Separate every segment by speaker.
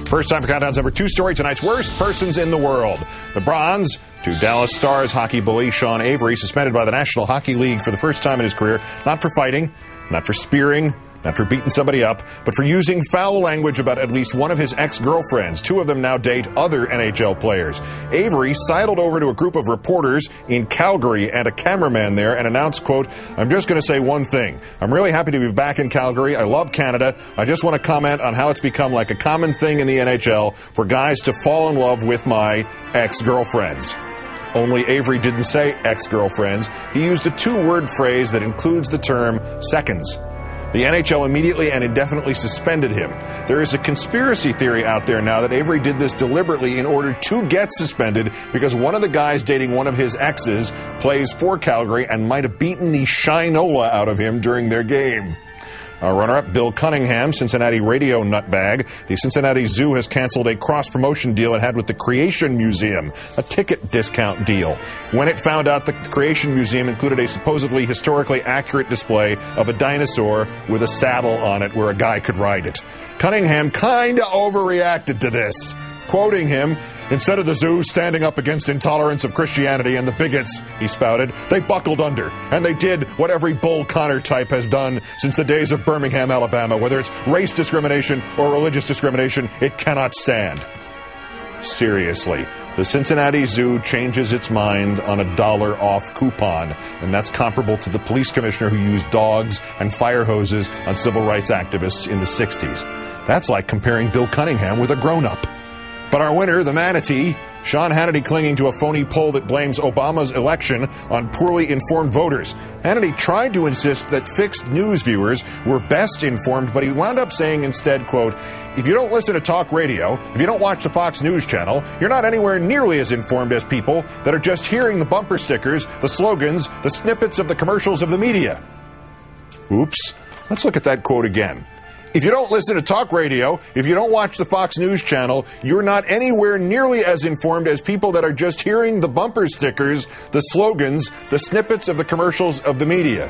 Speaker 1: First time for Countdown's number 2 story, tonight's worst persons in the world. The bronze to Dallas Stars hockey bully Sean Avery, suspended by the National Hockey League for the first time in his career, not for fighting, not for spearing, not for beating somebody up, but for using foul language about at least one of his ex-girlfriends. 2 of them now date other NHL players. Avery sidled over to a group of reporters in Calgary and a cameraman there and announced, quote, "I'm just going to say one thing. I'm really happy to be back in Calgary. I love Canada. I just want to comment on how it's become like a common thing in the NHL for guys to fall in love with my ex-girlfriends." Only Avery didn't say ex-girlfriends. He used a 2-word phrase that includes the term seconds. The NHL immediately and indefinitely suspended him. There is a conspiracy theory out there now that Avery did this deliberately in order to get suspended because one of the guys dating one of his exes plays for Calgary and might have beaten the shinola out of him during their game. Runner-up Bill Cunningham, Cincinnati radio nutbag. The Cincinnati Zoo has canceled a cross-promotion deal it had with the Creation Museum, a ticket discount deal, when it found out that the Creation Museum included a supposedly historically accurate display of a dinosaur with a saddle on it where a guy could ride it. Cunningham kinda overreacted to this. Quoting him, "Instead of the zoo standing up against intolerance of Christianity and the bigots," he spouted, "they buckled under, and they did what every Bull Connor type has done since the days of Birmingham, Alabama. Whether it's race discrimination or religious discrimination, it cannot stand." Seriously, the Cincinnati Zoo changes its mind on a $1 off coupon, and that's comparable to the police commissioner who used dogs and fire hoses on civil rights activists in the 60s. That's like comparing Bill Cunningham with a grown-up. But our winner, the manatee, Sean Hannity, clinging to a phony poll that blames Obama's election on poorly informed voters. Hannity tried to insist that fixed news viewers were best informed, but he wound up saying instead, quote, "If you don't listen to talk radio, if you don't watch the Fox News channel, you're not anywhere nearly as informed as people that are just hearing the bumper stickers, the slogans, the snippets of the commercials of the media." Oops. Let's look at that quote again. If you don't listen to talk radio, if you don't watch the Fox News channel, you're not anywhere nearly as informed as people that are just hearing the bumper stickers, the slogans, the snippets of the commercials of the media.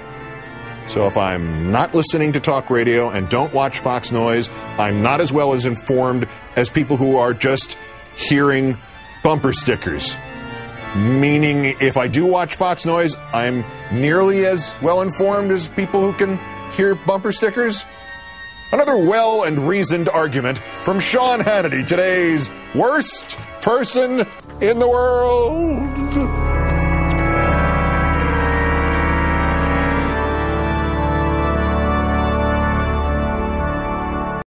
Speaker 1: So if I'm not listening to talk radio and don't watch Fox News, I'm not as well as informed as people who are just hearing bumper stickers. Meaning if I do watch Fox News, I'm nearly as well informed as people who can hear bumper stickers? Another well and reasoned argument from Sean Hannity, today's worst person in the world.